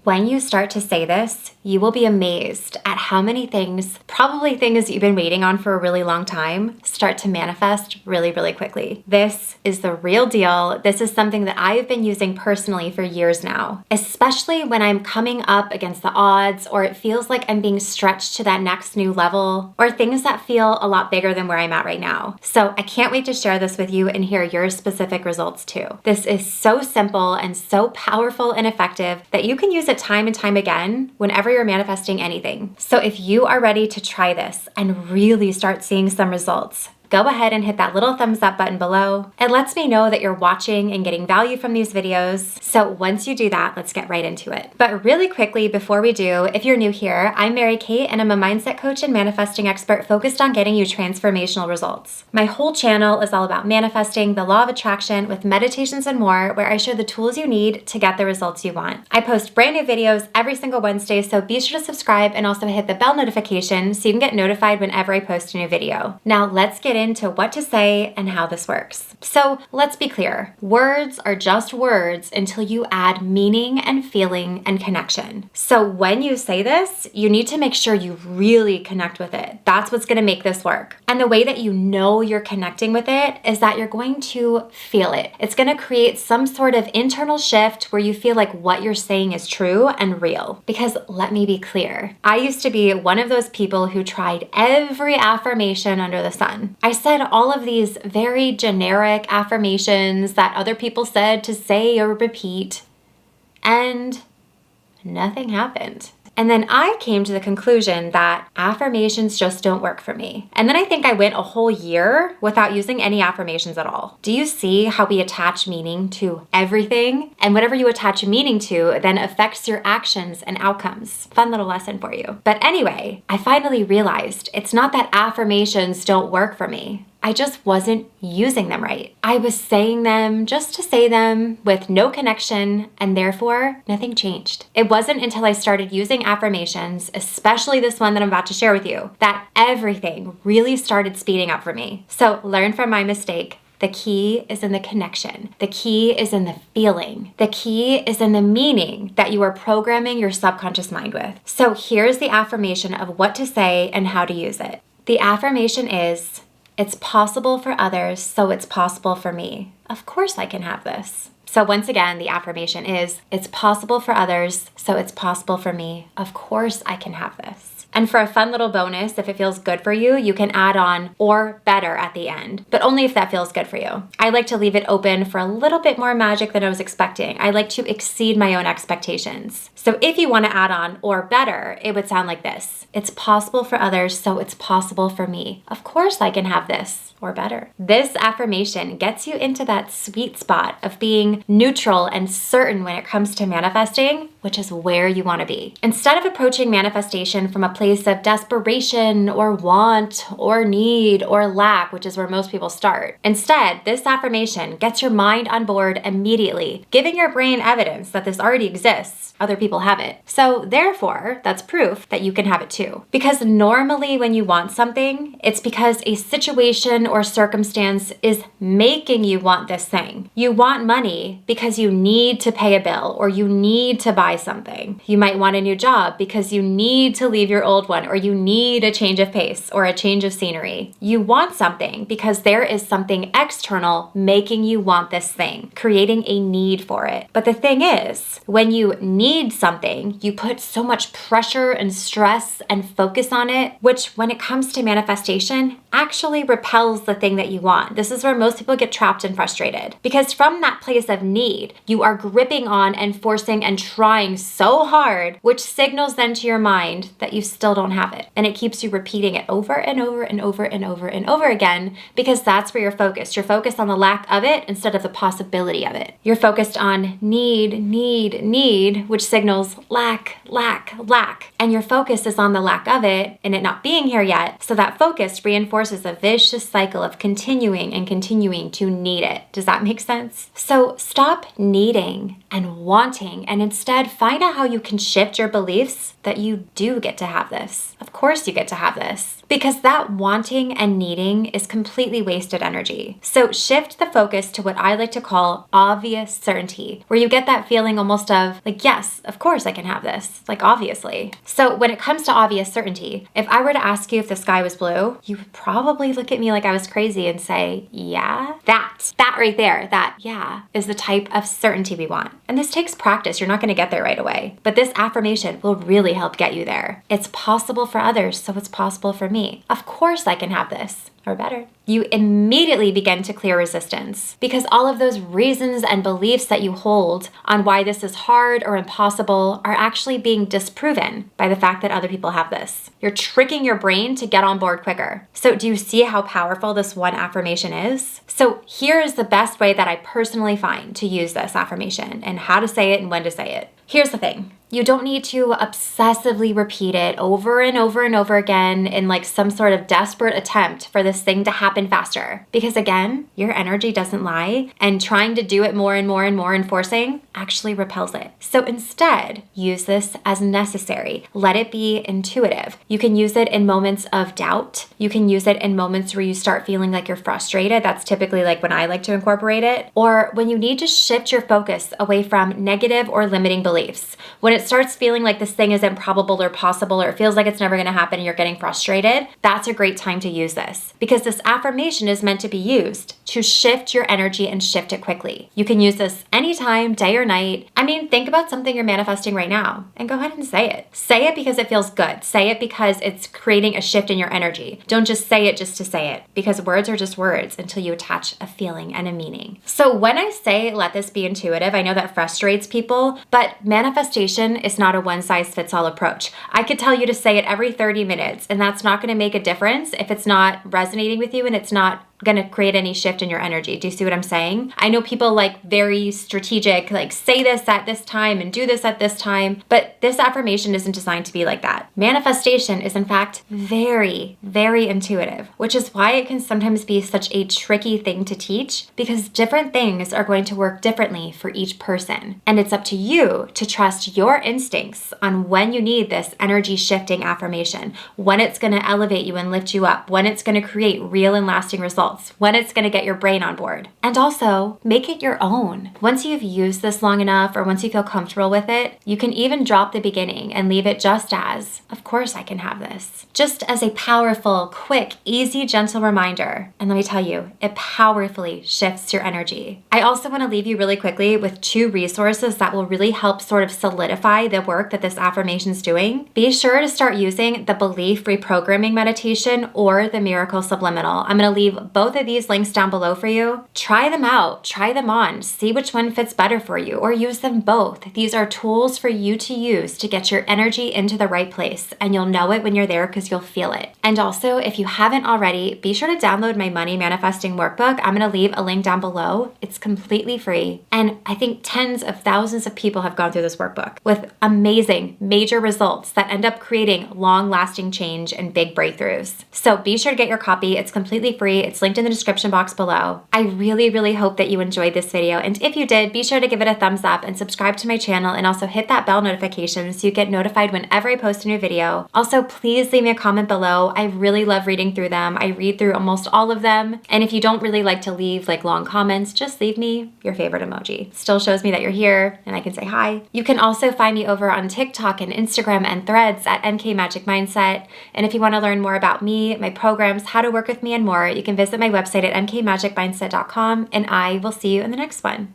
When you start to say this, you will be amazed at how many things, probably things you've been waiting on for a really long time, start to manifest really, really quickly. This is the real deal. This is something that I've been using personally for years now, especially when I'm coming up against the odds or it feels like I'm being stretched to that next new level or things that feel a lot bigger than where I'm at right now. So I can't wait to share this with you and hear your specific results too. This is so simple and so powerful and effective that you can use it time and time again whenever you're manifesting anything. So if you are ready to try this and really start seeing some results, go ahead and hit that little thumbs up button below. It lets me know that you're watching and getting value from these videos. So once you do that, let's get right into it. But really quickly before we do, if you're new here, I'm Mary Kate and I'm a mindset coach and manifesting expert focused on getting you transformational results. My whole channel is all about manifesting, the law of attraction with meditations and more, where I share the tools you need to get the results you want. I post brand new videos every single Wednesday, so be sure to subscribe and also hit the bell notification so you can get notified whenever I post a new video. Now let's get into what to say and how this works. So let's be clear. Words are just words until you add meaning and feeling and connection. So when you say this, you need to make sure you really connect with it. That's what's going to make this work. And the way that you know you're connecting with it is that you're going to feel it. It's going to create some sort of internal shift where you feel like what you're saying is true and real. Because let me be clear, I used to be one of those people who tried every affirmation under the sun. I said all of these very generic affirmations that other people said to say or repeat, and nothing happened. And then I came to the conclusion that affirmations just don't work for me. And then I think I went a whole year without using any affirmations at all. Do you see how we attach meaning to everything? And whatever you attach meaning to then affects your actions and outcomes. Fun little lesson for you. But anyway, I finally realized it's not that affirmations don't work for me. I just wasn't using them right. I was saying them just to say them with no connection, and therefore nothing changed. It wasn't until I started using affirmations, especially this one that I'm about to share with you, that everything really started speeding up for me. So learn from my mistake. The key is in the connection. The key is in the feeling. The key is in the meaning that you are programming your subconscious mind with. So here's the affirmation of what to say and how to use it. The affirmation is, it's possible for others, so it's possible for me. Of course I can have this. So once again, the affirmation is, it's possible for others, so it's possible for me. Of course I can have this. And for a fun little bonus, if it feels good for you, you can add on or better at the end, but only if that feels good for you. I like to leave it open for a little bit more magic than I was expecting. I like to exceed my own expectations. So if you want to add on or better, it would sound like this. It's possible for others, so it's possible for me. Of course I can have this or better. This affirmation gets you into that sweet spot of being neutral and certain when it comes to manifesting, which is where you want to be. Instead of approaching manifestation from a place of desperation or want or need or lack, which is where most people start. Instead, this affirmation gets your mind on board immediately, giving your brain evidence that this already exists. Other people have it. So therefore, that's proof that you can have it too. Because normally when you want something, it's because a situation or circumstance is making you want this thing. You want money because you need to pay a bill or you need to buy something. You might want a new job because you need to leave your old one or you need a change of pace or a change of scenery. You want something because there is something external making you want this thing, creating a need for it. But the thing is, when you need something, you put so much pressure and stress and focus on it, which when it comes to manifestation, actually repels the thing that you want. This is where most people get trapped and frustrated. Because from that place of need, you are gripping on and forcing and trying so hard, which signals then to your mind that you still don't have it. And it keeps you repeating it over and over and over and over and over again, because that's where you're focused. You're focused on the lack of it instead of the possibility of it. You're focused on need, which signals lack, and your focus is on the lack of it and it not being here yet. So that focus reinforces a vicious cycle of continuing and continuing to need it. Does that make sense? So stop needing and wanting and instead find out how you can shift your beliefs that you do get to have this. Of course you get to have this, because that wanting and needing is completely wasted energy. So shift the focus to what I like to call obvious certainty, where you get that feeling almost of like, yes, of course I can have this, like obviously. So when it comes to obvious certainty, if I were to ask you if the sky was blue, you would probably look at me like I was crazy and say, yeah, that right there, that yeah, is the type of certainty we want. And this takes practice. You're not going to get there right away, but this affirmation will really help get you there. It's possible for others, so it's possible for me. Of course I can have this, or better. You immediately begin to clear resistance because all of those reasons and beliefs that you hold on why this is hard or impossible are actually being disproven by the fact that other people have this. You're tricking your brain to get on board quicker. So do you see how powerful this one affirmation is? So here is the best way that I personally find to use this affirmation and how to say it and when to say it. Here's the thing. You don't need to obsessively repeat it over and over and over again in like some sort of desperate attempt for this thing to happen faster. Because again, your energy doesn't lie, and trying to do it more and more and more and forcing actually repels it. So instead, use this as necessary. Let it be intuitive. You can use it in moments of doubt. You can use it in moments where you start feeling like you're frustrated. That's typically like when I like to incorporate it. Or when you need to shift your focus away from negative or limiting beliefs. When it starts feeling like this thing is improbable or possible, or it feels like it's never going to happen and you're getting frustrated, that's a great time to use this, because this affirmation is meant to be used to shift your energy and shift it quickly. You can use this anytime, day or night. I mean, think about something you're manifesting right now and go ahead and say it. Say it because it feels good. Say it because it's creating a shift in your energy. Don't just say it just to say it, because words are just words until you attach a feeling and a meaning. So when I say let this be intuitive, I know that frustrates people, but manifestation is not a one-size-fits-all approach. I could tell you to say it every 30 minutes, and that's not going to make a difference if it's not resonating with you and it's not going to create any shift in your energy. Do you see what I'm saying? I know people like very strategic, like say this at this time and do this at this time, but this affirmation isn't designed to be like that. Manifestation is in fact very, very intuitive, which is why it can sometimes be such a tricky thing to teach, because different things are going to work differently for each person. And it's up to you to trust your instincts on when you need this energy shifting affirmation, when it's going to elevate you and lift you up, when it's going to create real and lasting results, when it's going to get your brain on board. And also, make it your own. Once you've used this long enough, or once you feel comfortable with it, you can even drop the beginning and leave it just as, of course I can have this. Just as a powerful, quick, easy, gentle reminder. And let me tell you, it powerfully shifts your energy. I also want to leave you really quickly with 2 resources that will really help sort of solidify the work that this affirmation is doing. Be sure to start using the Belief Reprogramming Meditation or the Miracle Subliminal. I'm going to leave both of these links down below for you. Try them out, try them on, see which one fits better for you, or use them both. These are tools for you to use to get your energy into the right place, and you'll know it when you're there because you'll feel it. And also, if you haven't already, be sure to download my Money Manifesting Workbook. I'm going to leave a link down below. It's completely free, and I think tens of thousands of people have gone through this workbook with amazing, major results that end up creating long-lasting change and big breakthroughs. So be sure to get your copy. It's completely free. It's linked in the description box below. I really, really hope that you enjoyed this video. And if you did, be sure to give it a thumbs up and subscribe to my channel, and also hit that bell notification so you get notified whenever I post a new video. Also, please leave me a comment below. I really love reading through them. I read through almost all of them. And if you don't really like to leave like long comments, just leave me your favorite emoji. Still shows me that you're here and I can say hi. You can also find me over on TikTok and Instagram and Threads at NK Magic Mindset. And if you want to learn more about me, my programs, how to work with me, and more, you can visit my website at nkmagicmindset.com, and I will see you in the next one.